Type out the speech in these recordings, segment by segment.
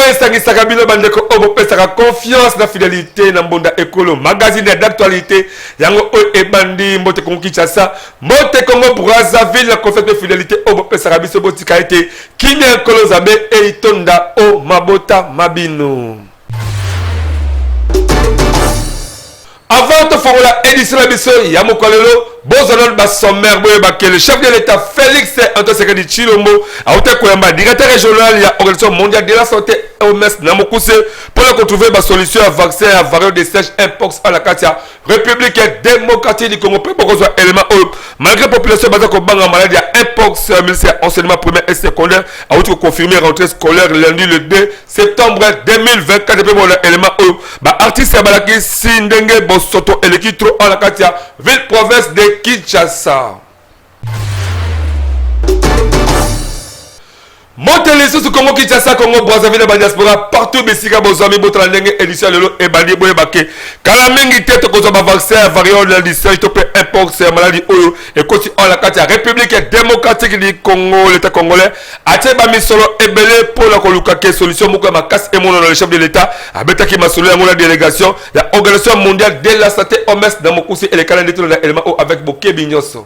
esangisaka bino bandeko oyo bopesaka confiance na fidélité na mbonda ekolo magazine d'actualité yango oyo ebandi mbote Congo Kinshasa mbote Congo Brazzaville na confiance de fidélité oyo bopesaka biso botika ete kimia ekolo zabe eitonda o mabota mabino. Avant de faire la édition de l'émission, il y a mon collègue, Bozonon Bassommer, le chef de l'État Félix Antoine Sekedi Chilombo, a été directeur régional de l'Organisation mondiale de la santé OMS Namokuse pour la retrouver la solution à vaccin à variant des sèches Mpox à la Katia République démocratique du Congo. Pour qu'on soit élément malgré la population basée comme bang en maladie à Mpox, ministère enseignement primaire et secondaire a été confirmé rentrée scolaire lundi le 2 septembre 2024. Depuis mon élément artiste Balaki Sindenge Bosoto et l'équipe trop à la Katia ville province de Kinshasa. Montez sous Congo Kinshasa, Congo Brazzaville, diaspora partout, Bessiga, Bozami, Botralengue, édition Lelo, et Bandi, Boyebake. Kalamingi, tête, qu'on va vaccin, variant de l'indicien, topé, Mpox, maladie, Oyo, et continue en la Katia, République démocratique du Congo, l'État congolais, Ateba Misolo, Ebele, pour la Kolukake, solution, Mouka Makas, et mon le chef de l'État, Abetaki Masolo, la délégation, la Organisation mondiale de la santé, OMS, dans mon coussi, et les calendriers de l'élément avec Boké Bignoso.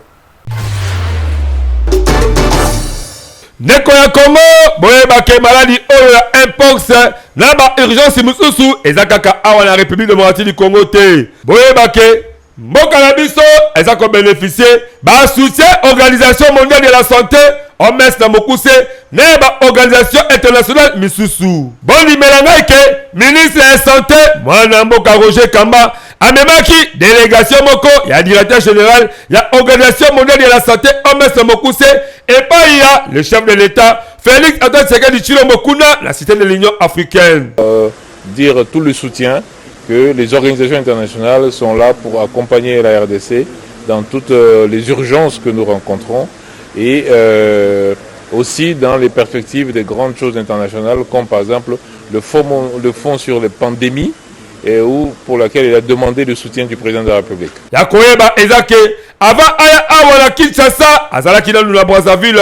Neko ya Congo, boyebake maladie oyo ya Mpox, na ba urgence mususu ezakaka awa na République démocratique du Congo te. Boyebake mboka na biso ezako bénéficier ba soutien Organisation mondiale de la santé OMS na mokuse na ba organisation internationale misusu. Bondi melanga ke ministre de la santé mwana mboka Roger Kamba amemaki délégation moko ya directeur général ya Organisation mondiale de la santé OMS na mokuse et pas il y a le chef de l'État Félix Antoine Sekedi Chilombo Kuna, la cité de l'Union africaine. Dire tout le soutien que les organisations internationales sont là pour accompagner la RDC dans toutes les urgences que nous rencontrons et aussi dans les perspectives des grandes choses internationales comme par exemple le fonds sur les pandémies et pour laquelle il a demandé le soutien du président de la République. Avant aya awala Kinshasa, azalaki dans la Brazzaville,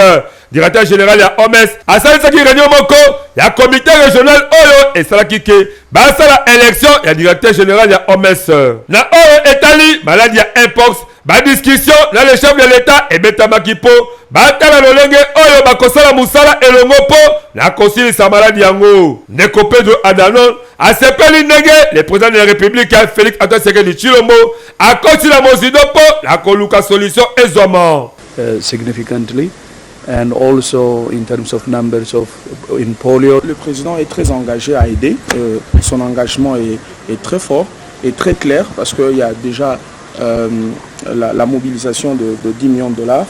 directeur général ya OMS, asalaki réunion moko ya comité régional oyo et salaki ke basala élection ya directeur général ya OMS. Na oyo etali maladie ya Mpox, ba discussion na le chef de l'État et betamaki po batala lolenge oyo bakosala musala elongo po na kosilisa maladie yango. Ndeko Pedro Adanon asepeli ndenge le président de la République Félix Antoine Sekedi Chilombo akoti la mozido po la koluka solution ezoma. Significantly and also in terms of numbers of in polio. Le président est très engagé à aider. Son engagement est très fort et très clair parce qu'il y a déjà la mobilisation de 10 millions de dollars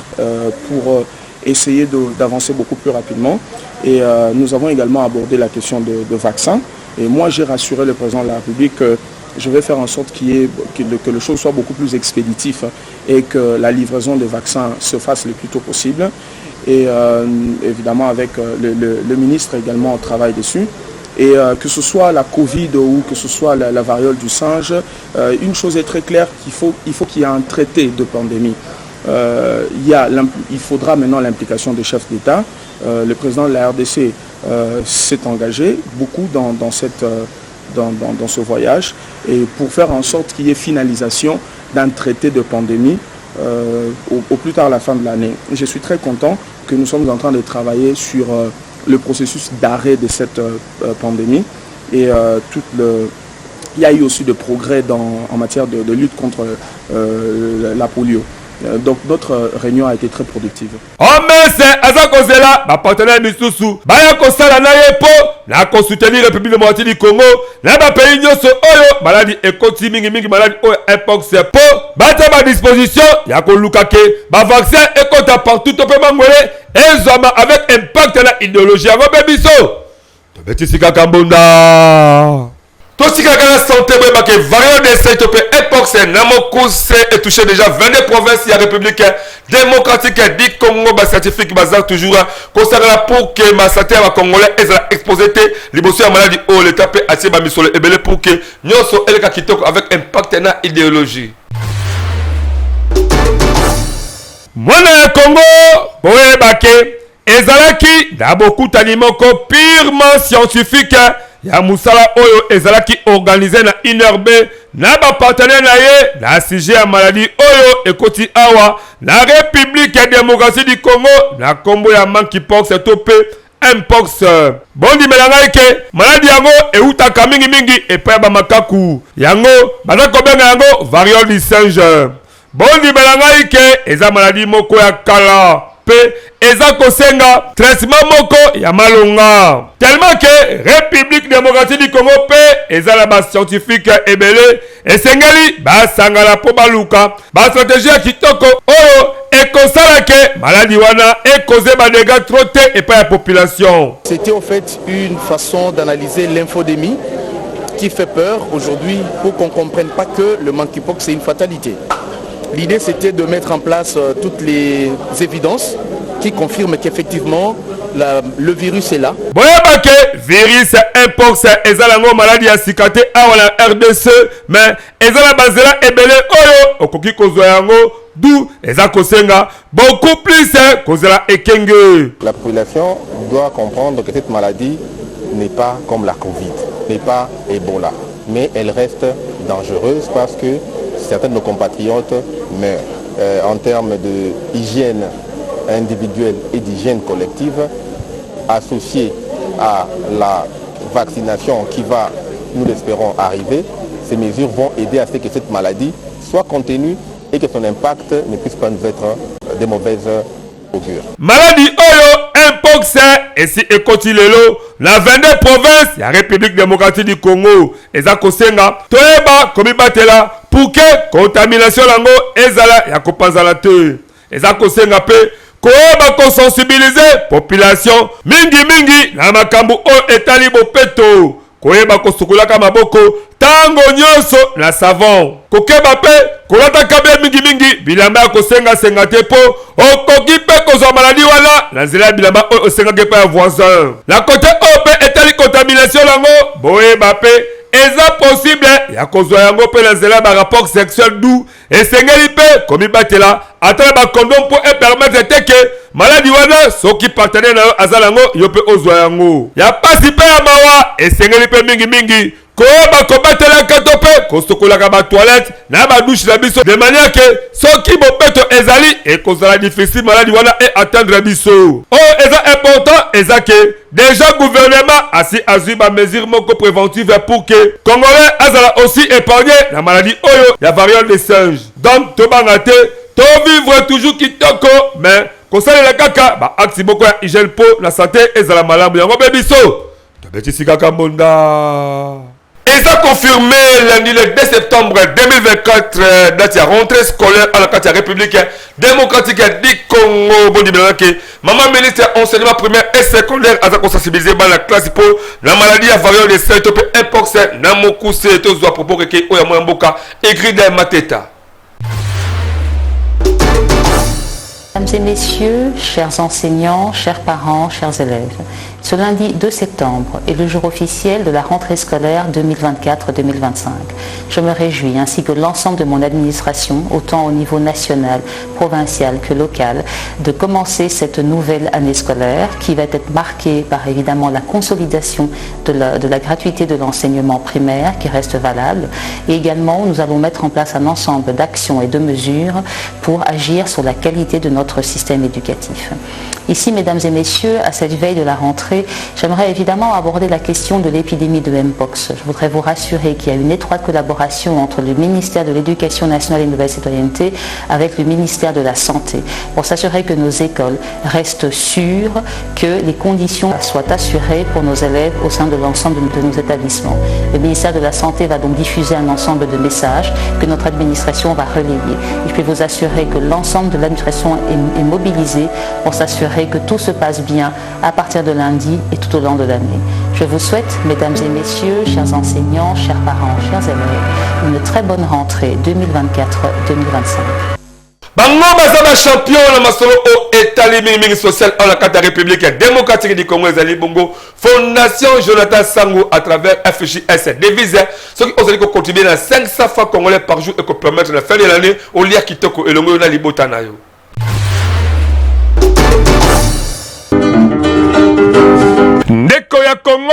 pour essayer d'avancer beaucoup plus rapidement. Et nous avons également abordé la question de vaccins. Et moi, j'ai rassuré le président de la République que je vais faire en sorte que les choses soient beaucoup plus expéditives et que la livraison des vaccins se fasse le plus tôt possible. Et évidemment, avec le ministre également, on travaille dessus. Et que ce soit la Covid ou que ce soit la variole du singe, une chose est très claire, il faut qu'il y ait un traité de pandémie. Il faudra maintenant l'implication des chefs d'État. Le président de la RDC s'est engagé beaucoup dans ce voyage et pour faire en sorte qu'il y ait finalisation d'un traité de pandémie au plus tard à la fin de l'année. Je suis très content que nous sommes en train de travailler sur le processus d'arrêt de cette pandémie et il y a eu aussi des progrès en matière de lutte contre la polio. Donc notre réunion a été très productive. OMS azakozela ba partenaire misusu baya kosala na yepo na ko soutenir République démocratique du Congo na ba pays nyoso oyo maladi ekoti mingi maladi oyo Mpox po bata ba disposition ya ko lukake ba vaccin ekota partout to pe mangwele ezoma avec impact na idéologie ya biso to betisika kambunda. Tosika la santé, que variant des Saint-Topé Mpox Namokuse est touché déjà 22 provinces, il y a République démocratique du Congo, scientifique bazar toujours concernant pour que ma santé à Congolais est exposée l'émotion à maladie au l'état peut attirer ma mission et belé pour que nous sommes avec impact na idéologie. Mwana Congo, boye bake ezalaki na bokutani moko purement scientifique ya musala oyo ezalaki organisé na INRB na bapartenaire na ye na sujet ya maladie oyo ekoti awa na République ya Démocratie du Congo na kombo ya monkeypox to pe mpox. Bondimela ngai ke maladi yango eutaka mingi epai ya bamakaku yango baza kobenga yango variole du singe. Bondimela ngai ke eza maladi moko ya kala pe eza kosenga traitement moko ya malonga tellement que République démocratique du Congo pe eza la ba scientifique ebele esengeli basangala po baluka ba stratégie ya kitoko oyo ekosala ke maladi wana ekoze ba dégâts trop te epai ya population. C'était en fait une façon d'analyser l'infodémie qui fait peur aujourd'hui pour qu'on ne comprenne pas que le monkeypox c'est une fatalité. L'idée c'était de mettre en place toutes les évidences qui confirment qu'effectivement le virus est là. Boyeba ke virus mpox ezalango maladie ya sikate awa na RDC mais ezala bazela ebele oyo okoki kozwa yango d'où eza kosenga beaucoup plus kozela ekenge. La population doit comprendre que cette maladie n'est pas comme la Covid, n'est pas Ebola, mais elle reste dangereuse parce que certains de nos compatriotes meurent. En termes d'hygiène individuelle et d'hygiène collective, associée à la vaccination qui va, nous l'espérons, arriver, ces mesures vont aider à ce que cette maladie soit contenue et que son impact ne puisse pas nous être de mauvaises augures. Maladie oyo mpox esi ekoti lelo na 22 provinces ya République démocratique du Congo eza kosenga toyeba komibatela pour que contamination lango ezala ya kopanzala te eza kosenga pe koyeba kosensibiliser population mingi na makambo oyo etali bopeto koyeba kosukulaka maboko tango nyonso na savon kokeba pe kolataka be mingi bilamba ya kosenga te po okoki pe kozwa maladi wana na nzela ya bilamba oyo osengaki pe ya voisin na kote oyo pe etali contamination lango boyeba pe eza possible ya kozwa yango pe na nzela ya barapport sexuel du esengeli pe komibatela ata na bakondom mpo epermettre te ke maladi wana soki partenaire na yo aza nango yo pe ozwa yango ya pasi pe ya mawa esengeli pe mingi koyeba kobatelaka to pe kosokolaka batoilette na badouche na biso de manière ke soki bopeto ezali ekozala difficile maladi wana e atteindre biso oyo eza important eza ke déjà gouvernement asi azwi bamesure moko préventive pour que congolais azala aussi épargné na maladie oyo ya variole de singe donc tobanga te to vivre toujours kitoko mais kosalela kaka baacte moko ya hygiène po na santé ezala malamu yango mpe biso tobetisi kaka mbonda. Et ça confirmé lundi le 2 septembre 2024, date à rentrée scolaire à la carte République démocratique du Congo. Bon dimanche, maman ministre enseignement primaire et secondaire a sensibilisé dans la classe pour la maladie à variole de singe mpox na mokuse tozwa propos que oya mboka écrit dans mateta. Mesdames et messieurs, chers enseignants, chers parents, chers élèves, ce lundi 2 septembre est le jour officiel de la rentrée scolaire 2024-2025. Je me réjouis, ainsi que l'ensemble de mon administration, autant au niveau national, provincial que local, de commencer cette nouvelle année scolaire qui va être marquée par évidemment la consolidation de la gratuité de l'enseignement primaire qui reste valable. Et également, nous allons mettre en place un ensemble d'actions et de mesures pour agir sur la qualité de notre système éducatif. Ici, mesdames et messieurs, à cette veille de la rentrée, j'aimerais évidemment aborder la question de l'épidémie de mpox. Je voudrais vous rassurer qu'il y a une étroite collaboration entre le ministère de l'Éducation nationale et de la citoyenneté avec le ministère de la Santé pour s'assurer que nos écoles restent sûres, que les conditions soient assurées pour nos élèves au sein de l'ensemble de nos établissements. Le ministère de la Santé va donc diffuser un ensemble de messages que notre administration va relayer. Je peux vous assurer que l'ensemble de l'administration est mobilisée pour s'assurer que tout se passe bien à partir de lundi et tout au long de l'année. Je vous souhaite, mesdames et messieurs, chers enseignants, chers parents, chers élèves, une très bonne rentrée 2024-2025. Bango bazaba champion na masolo o etali mingi social en la carte République démocratique du Congo ezali bongo Fondation Jonathan Sango à travers FJS devise ceux qui osent contribuer à 500 francs congolais par jour et que permettre la fin de l'année au lia kitoko et le na libota na yo. bandeko ya Congo,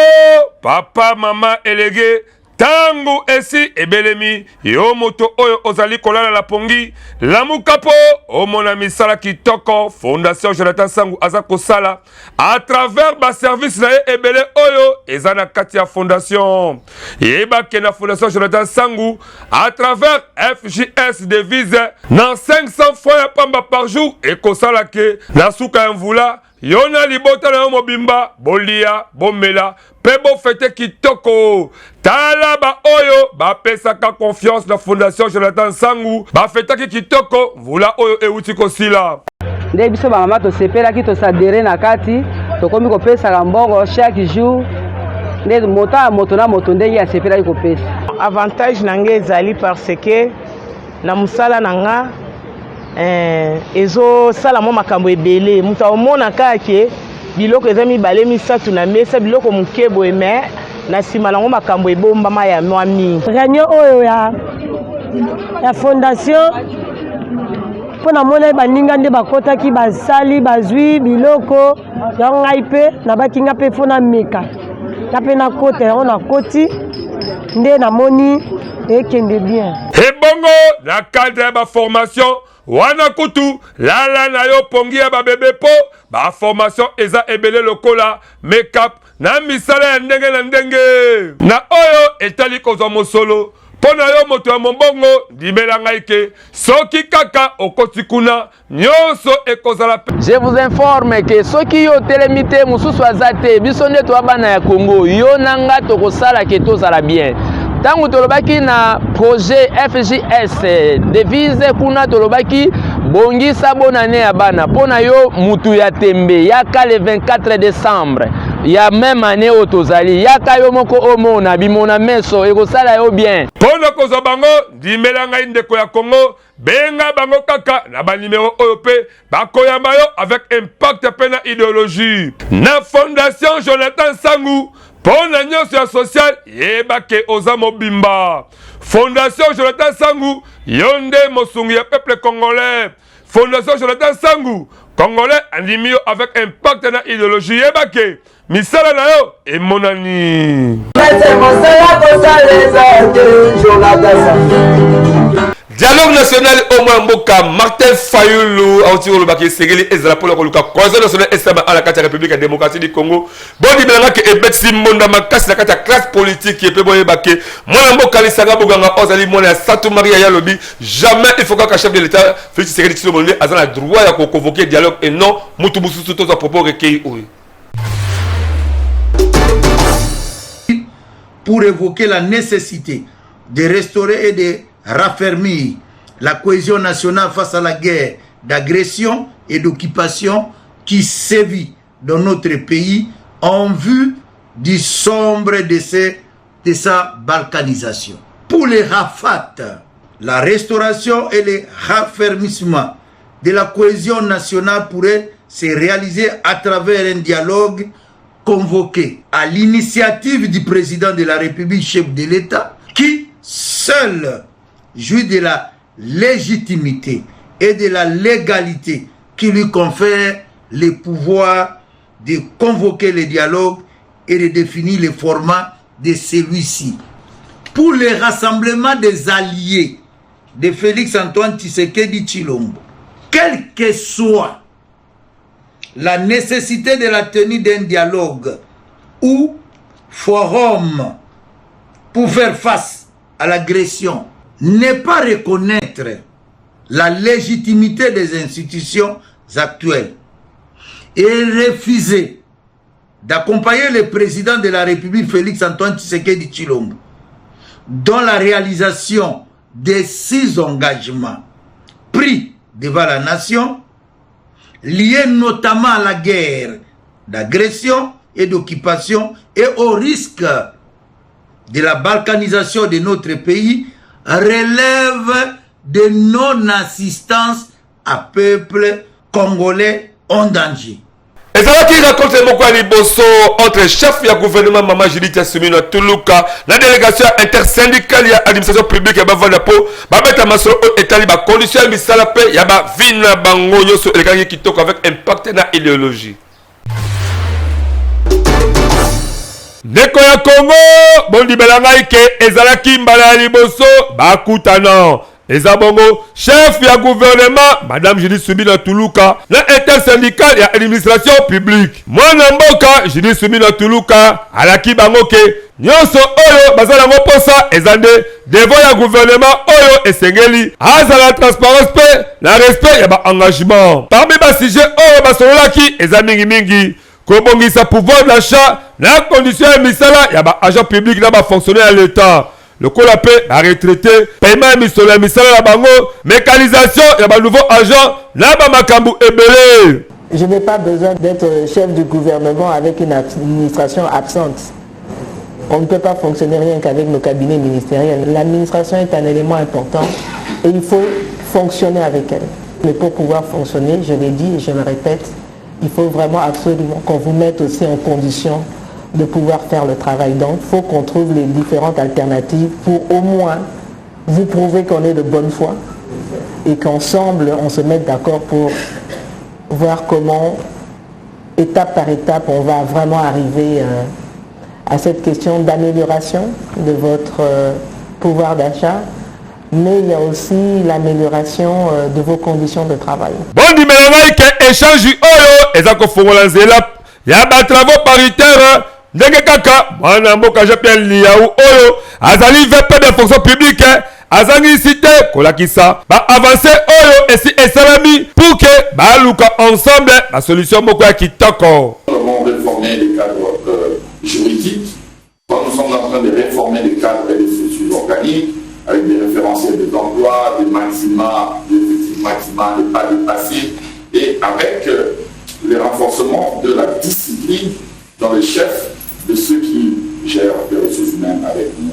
papa mama elege tangu esi ebelemi yo moto oyo ozali kolala la pongi lamuka po omona misala kitoko Fondation Jonathan Sangu aza kosala à travers ba service na ye ebele oyo eza na kati ya fondation yeba ke na Fondation Jonathan Sangu à travers FJS devise na 500 fois ya pamba par jour et kosala ke na suka ya mvula yona libota na yo mobimba bolia bomela pe bo fete kitoko tala ba oyo ba pesaka confiance na Fondation Jonathan Sangu ba fetaki kitoko mvula oyo euti kosila nde biso ba mama to sepelaki to sadere na kati to komi kopesa mbongo chaque jour nde moto na moto ndenge ya sepelaki kopesa avantage nange ezali parce que na musala nanga ezo sala mo makambo ebele mutu omona kake biloko eza mibale misatu na mesa biloko mukebo eme na sima nango makambo ebombama ya mwa mingi réunion oyo ya fondation mpona mona baninga nde bakotaki basali bazwi biloko yango ngai mpe nabakinga mpe fona meka nga mpe nakota yango nakoti nde namoni ekende bien ebongo na cadre ya baformation wana kutu lala na yo pongi ya babebe po ba formation eza ebele lokola make-up na misala ya ndenge na ndenge na oyo etali kozwa mosolo pona yo moto ya mombongo ndimela ngai ke soki kaka okoti kuna nyonso ekozala. Je vous informe que soki yo telemi te mususu aza te biso nde toya bana ya Congo yo nanga tokosala ke tozala bien. Tangu tolobaki na projet FJS devise kuna tolobaki bongisa bonane ya bana pona yo mutu ya tembe yaka le 24 décembre ya même année otozali yaka yo moko omona bimona meso ekosala yo bien pona kozwa bango ndimela ngai ndeko ya Congo benga bango kaka na ba numéro oyo pe bakoyamba yo avec impact pe na idéologie na Fondation Jonathan Sangu pona nyonso ya social yeba ke oza mobimba. Fondation Jonathan Sangu yonde mosungi ya peuple congolais. Fondation Jonathan Sangu congolais andimi yo avec impact na idéologie yeba ke misala na yo emonani. Dialogue national au moins mboka Martin Fayulu auti olobaki segeli ezala polo koluka conseil national esama à la carte République démocratique du Congo bodi belanga ke ebexi monda makasi na kata classe politique et pe boye baké mona mboka lisanga boganga ozali mona Satou Maria ya lobi jamais il faut que chef de l'état Félix Tshisekedi Tshilombo azala droit ya convoquer dialogue et non mutu bususu to propos recueilli oyo pour évoquer la nécessité de restaurer et de raffermir la cohésion nationale face à la guerre d'agression et d'occupation qui sévit dans notre pays en vue du sombre décès de sa balkanisation. Pour les Rafat, la restauration et le raffermissement de la cohésion nationale pourrait se réaliser à travers un dialogue convoqué à l'initiative du président de la République, chef de l'État, qui seul jouit de la légitimité et de la légalité qui lui confère le pouvoir de convoquer le dialogue et de définir le format de celui-ci. Pour le rassemblement des alliés de Félix Antoine Tshisekedi Tshilombo, quelle que soit la nécessité de la tenue d'un dialogue ou forum pour faire face à l'agression, ne pas reconnaître la légitimité des institutions actuelles et refuser d'accompagner le président de la République Félix Antoine Tshisekedi Tshilombo dans la réalisation des 6 engagements pris devant la nation, liés notamment à la guerre d'agression et d'occupation et au risque de la balkanisation de notre pays, relève de non-assistance à peuple congolais en danger. Et ça va qui raconte beaucoup à Liboso entre chef du gouvernement Mama Judith Assumino Tuluka, la délégation intersyndicale et l'administration publique et Bavanapo, Babeta Masolo et Taliba, condition de Misalape, Yaba Vina Bango, Yoso et les qui toquent avec impact dans l'idéologie. ndeko ya Congo bondimela ngai ke ezalaki mbala ya liboso bakutana eza bongo chef ya gouvernement madame Judith Suminwa Tuluka na intersyndical ya administration publique mwana mboka Judith Suminwa Tuluka alaki bango ke nyonso oyo bazala ngo posa ezande devant ya gouvernement oyo esengeli azala transparence pe na respect ya ba engagement parmi ba sujet oyo basololaki eza mingi kobongisa pouvoir d'achat na condition ya misala ya ba agent public na ba fonctionnaire ya l'État lokola pe ba retraité paiement ya misolo ya misala ya bango mécanisation ya ba nouveau agent na ba makambu ebele. Je n'ai pas besoin d'être chef du gouvernement avec une administration absente. On ne peut pas fonctionner rien qu'avec nos cabinets ministériels. L'administration est un élément important et il faut fonctionner avec elle. Mais pour pouvoir fonctionner, je l'ai dit et je le répète, il faut vraiment absolument qu'on vous mette aussi en condition de pouvoir faire le travail. Donc, il faut qu'on trouve les différentes alternatives pour au moins vous prouver qu'on est de bonne foi et qu'ensemble, on se mette d'accord pour voir comment, étape par étape, on va vraiment arriver à cette question d'amélioration de votre pouvoir d'achat, mais il y a aussi l'amélioration de vos conditions de travail. Bon, dis-moi que échange oyo ezako fongola nzela ya ba travaux paritaires ndenge kaka mwana mboka Jean-Pierre Liaou oyo azali VP de fonction publique azangi cité kolakisa ba avancer oyo esi esalami pour que ba luka ensemble la solution moko ya kitoko. Nous avons réformé les cadres juridiques. Nous sommes en train de réformer les cadres et les structures organiques avec des référentiels des emplois, des maxima, des effectifs maxima, des pas dépassés et avec les renforcements de la discipline dans les chefs de ceux qui gèrent les ressources humaines avec nous.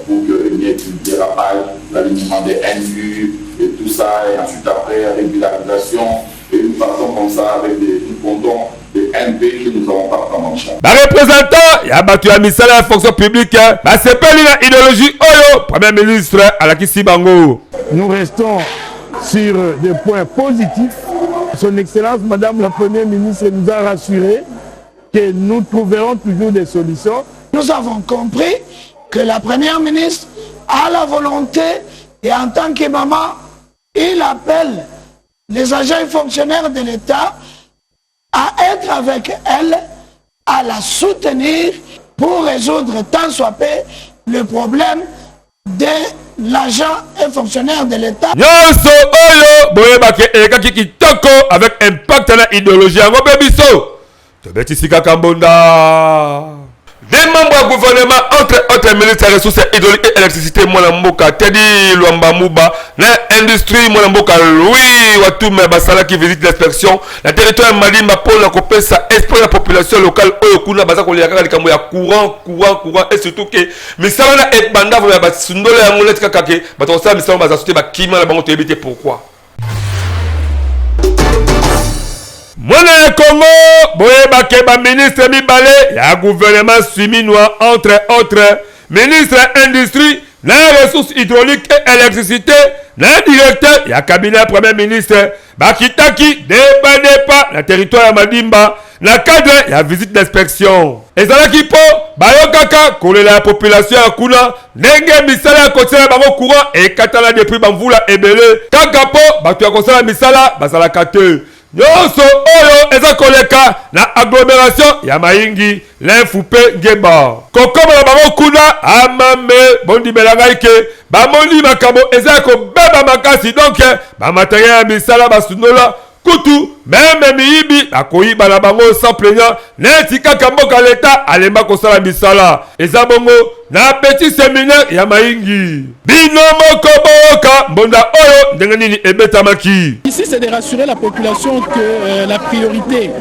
Pour qu'il n'y ait plus de dérapage, l'alignement des NU et tout ça, et ensuite après régularisation, et nous partons comme ça avec des comptons des NP que nous avons pas prendre en charge. Ba représentant ya batu ya misala ya fonction publique ba sepeli na idéologie oyo premier ministre alakisi bango. Nous restons sur des points positifs. Son Excellence Madame la Première ministre nous a rassuré que nous trouverons toujours des solutions. Nous avons compris que la Première ministre a la volonté et en tant que maman, il appelle les agents et fonctionnaires de l'État à être avec elle, à la soutenir pour résoudre tant soit peu le problème de l'agent et fonctionnaire de l'État. Nyonso oyo boyebake ekaki kitoko avec impact na idéologie yango bebiso. Tobeti sika kambonda. Des membres du gouvernement, entre autres ministres des ressources hydrauliques et électricité, Mboka, Teddy Luamba Mouba, l'industrie, Mboka, Louis Watume Basala qui visite l'inspection, la territoire Malimba pour la couper ça, esprit la population locale, Oyokuna, Basako, les courant, et surtout que, mais ça va être banda, vous avez Sundole, Amolet Kakake, Batosa, mais ça va sauter, Kima, la banque, éviter pourquoi. Mwana ya Congo, boyebake ba ministre mibale ya gouvernement suminwa entre autres ministre industrie, na ressources hydrauliques et électricité, na directeur ya cabinet premier ministre bakitaki depa na territoire ya Madimba na cadre ya visite d'inspection. Ezalaki po bayokaka kolela la population ya kuna ndenge misala ya kotiela bango courant ekatala depuis bamvula ebele kaka po bato ya kosala misala bazalaka te. Nyonso oyo eza koleka na agglomération ya Maingi l'infupe Ngeba kokomela bango kuna amame bondimela ngai ke bamoni makambo eza kobeba makasi donc bamatériel ya misala basunola kutu meme miyibi akoyiba na bango sans plaignant neti kaka mboka leta alemba kosala misala eza bongo na petit séminaire ya Maingi bino moko boka mbonda oyo ndenge nini ebetamaki. Ici c'est de rassurer la population que la priorité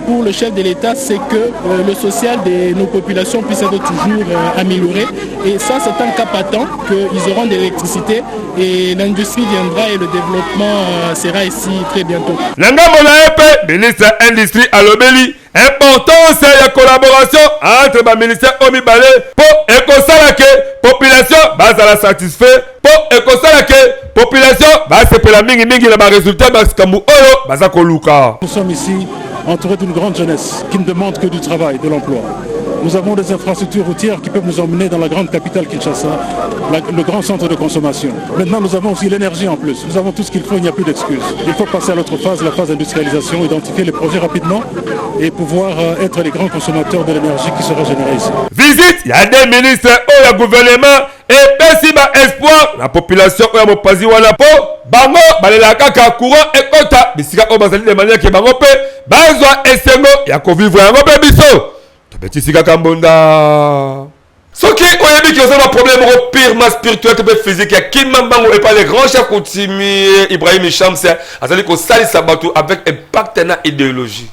pour le chef de l'État c'est que le social de nos populations puisse être toujours amélioré et ça c'est un cas patent qu'ils auront de l'électricité et l'industrie viendra et le développement sera ici très bientôt. Nangamo na epe ministre industrie alobeli importance ya collaboration entre ba ministère omibale po ekosala ke population bazala satisfait po ekosala ke population basepela mingi na ba résultat baskambu oyo baza koluka. Nous sommes ici entourés d'une grande jeunesse qui ne demande que du travail, de l'emploi. Nous avons des infrastructures routières qui peuvent nous emmener dans la grande capitale Kinshasa, le grand centre de consommation. Maintenant, nous avons aussi l'énergie en plus. Nous avons tout ce qu'il faut, il n'y a plus d'excuses. Il faut passer à l'autre phase, la phase d'industrialisation, identifier les projets rapidement et pouvoir être les grands consommateurs de l'énergie qui sera générée ici. Visite, il y a des ministres au gouvernement et merci ba espoir la population oya mopazi wana po bango balela kaka courant et kota bisika o bazali de manière que bango pe bazwa esengo ya ko vivre yango pe biso to beti kaka mbonda soki oyebi ki ozana problème au pire ma spirituel te physique ya kimambango et pas les grands chefs coutumiers Ibrahim Shams azali ko salisa bato avec un partenaire idéologie.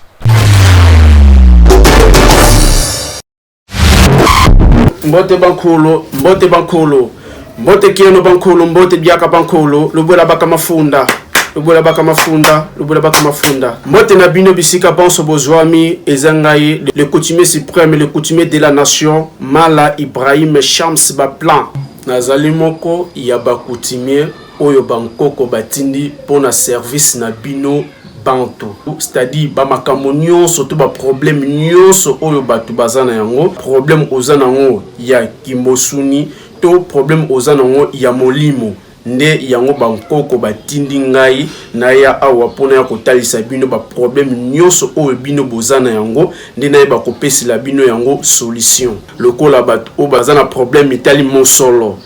Mbote bankolo, mbote bankolo, mbote kieno bankolo, mbote biaka bankolo, lubola baka mafunda, lubola baka mafunda, lubola baka mafunda. Mbote na bino bisika banso bozwami ezangaye le coutumier suprême, le coutumier de la nation, Mala Ibrahim Shams Baplan. Nazali moko ya ba coutumier oyo bankoko batindi pona service na bino bantu, c'est-à-dire ba makambo nyonso to ba problème nyonso oyo batu bazana yango, problème ozana yango ya kimosuni to problème ozana yango ya molimo nde yango bankoko batindi ngai na ya awa pona ya kotalisa bino ba problème nyonso oyo bino bozana yango nde na ba kopesi la bino yango solution. Lokola batu o bazana problème itali mosolo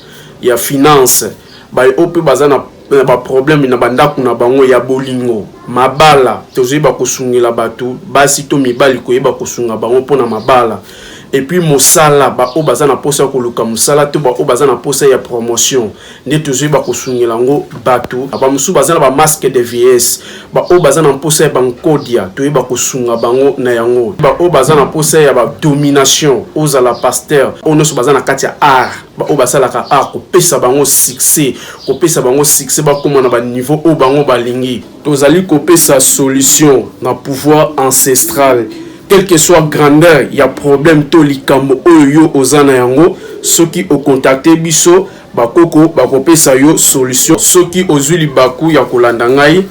ya finance ba ope bazana ba problème na bandako na bango ya bolingo mabala tozoyeba kosungela bato basi to mibali koyeba kosunga bango pona mabala et puis mosala ba o bazana posa koluka mosala to ba o bazana posa ya promotion nde tozoyeba kosungela ngo bato ba musu bazana ba masque de vieillesse ba o bazana posa ya bankodia toyeba kosunga bango na yango ba o bazana posa ya ba domination ozala pasteur ono so bazana kati ya art ba o basala ka art ko pesa bango succès ba koma na ba niveau o bango balingi tozali ko pesa solution na pouvoir ancestral quelle que soit grandeur il y a problème to likambo oyo ozana yango soki o contacter biso bakoko bakopesa yo solution soki ozuli baku ya kolanda ngai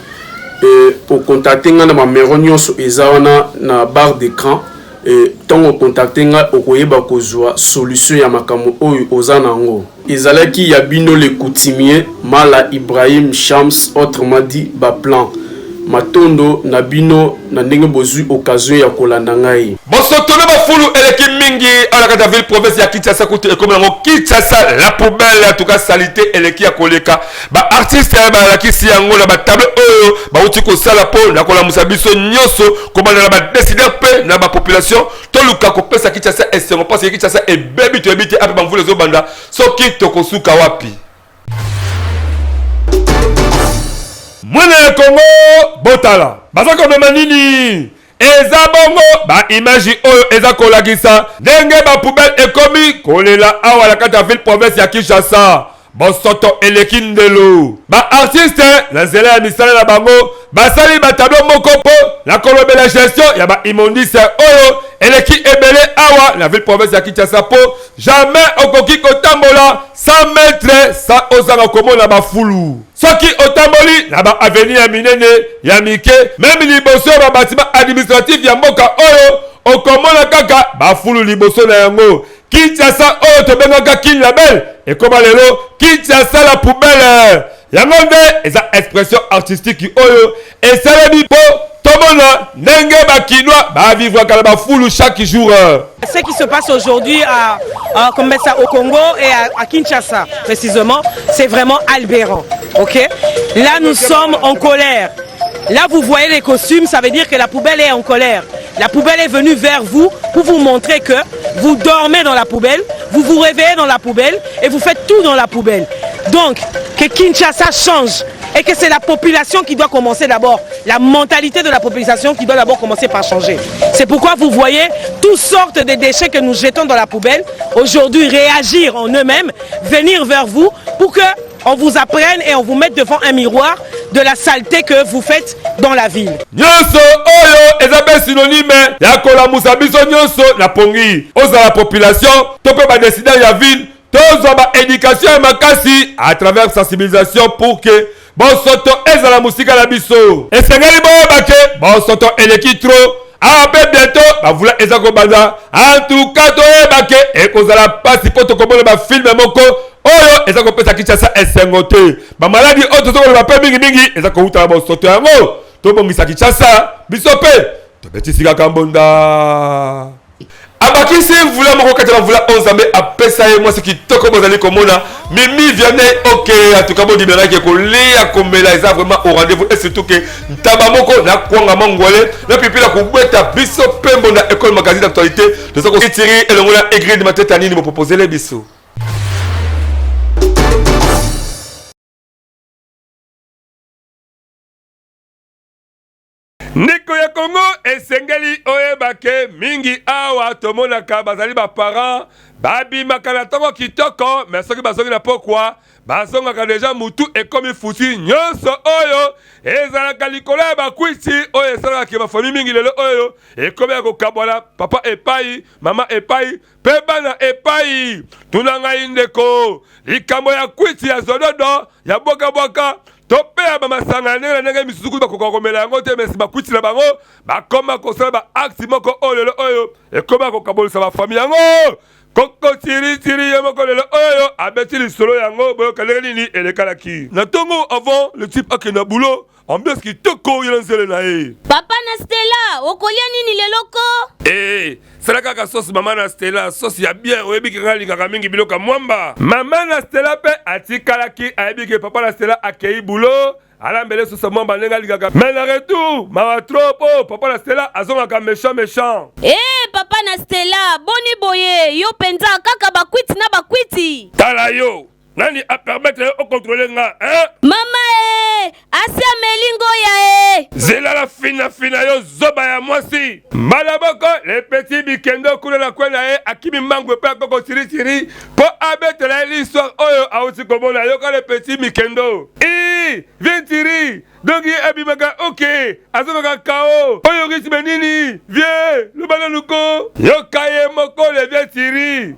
o contacter nga na ba numéro nyonso ezawana na barre d'écran et tant on contacter nga okoyeba kozwa solution ya makambo oyo ozana yango ezalaki ya bino le coutumier Mala Ibrahim Shams autrement dit Baplan matondo na bino na ndenge bozui occasion ya kolanda ngai bosotone bafulu eleki mingi ala ka ville province ya Kinshasa kutu ekomi yango Kinshasa la poubelle en tout cas salité eleki ya koleka ba artiste ya ba lakisi yango na ba table oyo ba uti ko sala po na kola musabiso nyoso komanda na ba décider pe na ba population to luka ko pesa Kinshasa esengo parce que Kinshasa e bebi to ebite ape bamvule zo banda soki to kosuka wapi Mwana ya Congo botala baza komema nini eza bongo ba image oyo eza kolagisa ndenge ba poubelle ekomi kolela awa la kata ville province ya Kinshasa bosoto eleki ndelo ba artiste na nzela ya misala na bango basali ba tableau moko po na kolobela gestion ya ba immondice oyo eleki ebele awa na ville province ya Kinshasa po jamais okoki kotambola 100 mètres sa ozanga komona bafulu soki otamboli na ba avenue ya minene ya mike même liboso ba bâtiment administratif ya mboka oyo okomona kaka bafulu liboso na yango Kinshasa oyo tobengaka Kinlabel ekoma lelo Kinshasa la poubelle yango nde eza expression artistique oyo esalemi po tomona ndenge bakinois bavivre kala bafulu chaque jour. Ce qui se passe aujourd'hui au Congo et à Kinshasa précisément, c'est vraiment aberrant. Ok? Là nous sommes en colère. Là vous voyez les costumes, ça veut dire que la poubelle est en colère. La poubelle est venue vers vous pour vous montrer que vous dormez dans la poubelle, vous vous réveillez dans la poubelle et vous faites tout dans la poubelle. Donc, que Kinshasa change et que c'est la population qui doit commencer d'abord, la mentalité de la population qui doit d'abord commencer par changer. C'est pourquoi vous voyez toutes sortes de déchets que nous jetons dans la poubelle, aujourd'hui réagir en eux-mêmes, venir vers vous pour qu'on vous apprenne et on vous mette devant un miroir de la saleté que vous faites dans la ville. Nyonso oyo ezabe synonyme ya kolamusa biso nyonso na pongi oza la population tope ba décider ya ville tozo ba éducation ya makasi à travers sensibilisation pour que bosoto ezala musika na biso esengeli boyeba ke bosoto eleki trop Après bientôt, bah voilà ezako banda. En tout cas, toi bake et kozala pasi pour te comprendre ba film moko. Oyo ezako pesa Kinshasa esengote. Ba maladie auto to ba pe mingi ezako uta ba soto yango. To bongisa Kinshasa bisope. To betisi ka kambonda. Abakisi vula moko katela vula 11 mais apesa ye moi ce qui toko bozali komona Mimi Vianney OK en tout cas bon dibera ki ko lia komela eza vraiment au rendez-vous et surtout que ntaba moko na kwanga mangole na pipila ko bweta biso pembo na école magazine d'actualité de soko tiri et longola aigri de mateta nini mo proposer les biso. Niko ya Congo esengeli oyebake mingi awa tomonaka bazali ba parents babi makana tongo kitoko mais soki bazongi na pokwa bazongaka deja mutu ekomi fusi nyonso oyo ezalaka likolo ya bakwiti oyo esalaka bafamille mingi lelo oyo ekomi ya kokabwana papa epai mama epai pe bana epai tuna ngai ndeko likambo ya kwiti ya zododo ya bwaka tope ya bamasanga ndenge na ndenge misusu bakoka komela yango te mesi bakwiti na bango bakoma kosala baakti moko oyo lelo oyo ekoma kokabolisa bafamille yango koko tiri ye moko lelo oyo abeti lisolo yango boyoka ndenge nini elekalaki na ntongo avant le type akende na boulot ambiance kitoko yela nzele na ye. Papa na Stella okolia nini leloko? Salaka ka sauce mama na Stella sauce ya bien oyebi ki ngalingaka mingi biloka mwamba. Mama na Stella pe atikalaki ayebi ke papa na Stella akei boulot alambele sauce mwamba nenga lingaka. Mais le retour mama trop papa na Stella azongaka méchant. Papa na Stella boni boye yo penza kaka bakwiti na bakwiti. Tala yo nani a permettre au contrôler nga Mama asia melingo ya zela la fina yo zoba ya mwasi malaboko les petits bikendo kule na kwenda akimi mango pe koko tiri po abetela l'histoire oyo auti komona yo ka les petits bikendo viens tiri donc abimaka OK azokaka kao oyo ngisi benini viens le banaluko yo kaye moko le viens tiri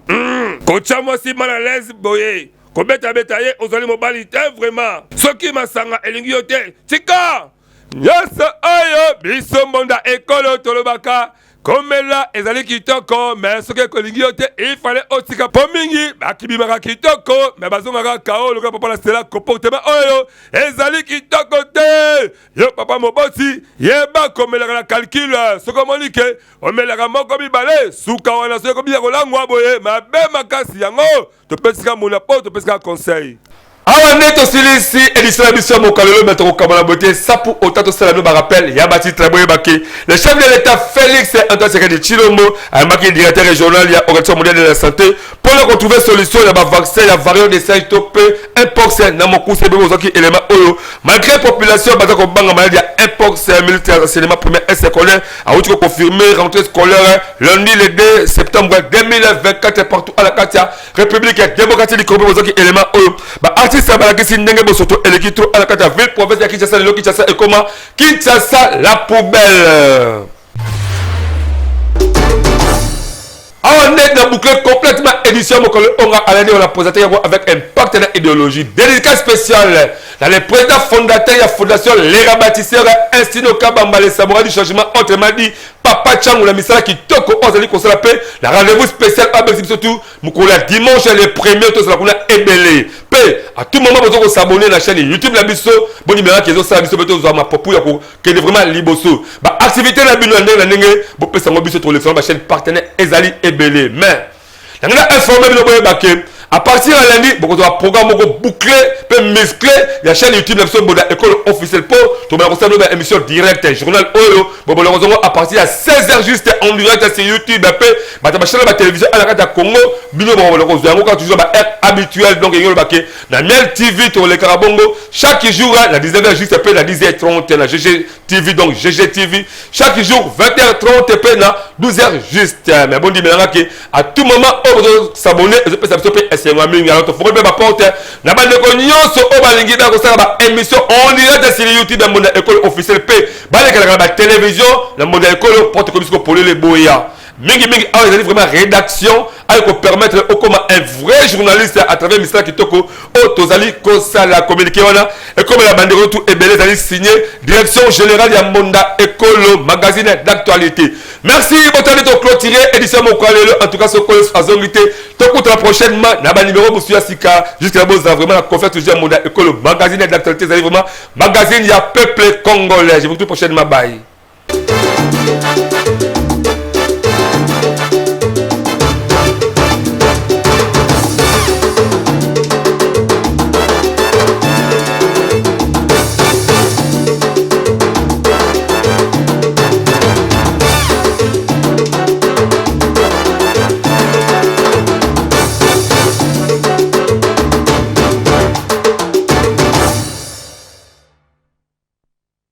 kocha mwasi mal à l'aise boye kobeta ye ozali mobali te vraiment soki masanga elingi yo te tika nyonso oyo biso mbonda ekolo tolobaka komela ezali kitoko mais soki ekolingi yo te il fallait otika po mingi bakibimaka kitoko mais bazongaka kao lokola papa na Stella comportement oyo ezali kitoko te yo papa moboti yeba komelaka na calcul soki omoni ke omelaka moko mibale suka wana soki ekomi ya kolangwa boye mabe makasi yango topesika mona po topesika conseil. Awa neto silisi édition émission mokalelo mettre au Kamala beauté ça pour autant de cela nous rappelle Yabati Traboye Baké le chef de l'État Félix Antoine Tshisekedi Tshilombo a marqué directeur régional ya organisation mondiale de la santé pour retrouver solution ya ba vaccin ya variant de singe topé mpox na mokusa bebo zoki élément oyo malgré population bazako banga maladie ya mpox militaire enseignement primaire et secondaire a outre confirmé rentrée scolaire lundi le 2 septembre 2024 partout à la carte République démocratique du Congo zoki élément oyo ba Sabalakisi ndenge bosoto elekitro à la carte ville province ya Kinshasa le Kinshasa et comment Kinshasa la poubelle. On est dans boucle complètement édition on a présenté avec un partenaire idéologie dédicace spéciale dans les présidents fondateurs de la fondation les rabâtisseurs Institut Kabamba les samouraïs du changement autrement dit Papa Changou la misala qui toko ozali ko la paix la rendez-vous spécial avec surtout mukola dimanche les premiers to la kuna ebele paix à tout moment vous s'abonner la chaîne YouTube la biso bon numéro qui zo ça biso beto zo ma popu ya ko que vraiment liboso ba activité la bino ndenge ndenge bo pesa ngo biso to le faire ma chaîne partenaire ezali ebele mais la ngana informer bino boye baké à partir de lundi, beaucoup de programmes bouclés, peu musclés, la chaîne YouTube, la école officielle pour, tout le monde a une émission directe, journal Oyo, à partir de 16h juste en direct sur YouTube, ma chaîne de télévision à la carte de Congo, toujours habituel, donc il y a la Miel TV, pour les Carabongo, chaque jour, la 19h juste, la 10h30, la GG TV, donc GG TV, chaque jour, 20h30, la 12h juste, mais bon, à tout moment, on peut s'abonner, et peut s'abonner. C'est un ami, alors il faut que je porte. Na bande de nyonso o balingi da ko sala ba émission en direct sur YouTube dans mon école officielle P. Ba le kala ba télévision dans mon école porte comme ce pour les boya. mingi mingi awa ezali vraiment rédaction ayo ko permettre okoma un vrai journaliste à travers Misala Kitoko o tozali kosala communiqué wana et comme la bandero tout ebele ezali signé direction générale ya Monda Ekolo magazine d'actualité. Merci botani to clôturer édition mokwalelo en tout cas ce col azongité to kutra prochainement na ba numéro musuya sika jusqu'à boza vraiment la conférence toujours Monda Ekolo magazine d'actualité ezali vraiment magazine ya peuple congolais. Je vous dis prochainement bye.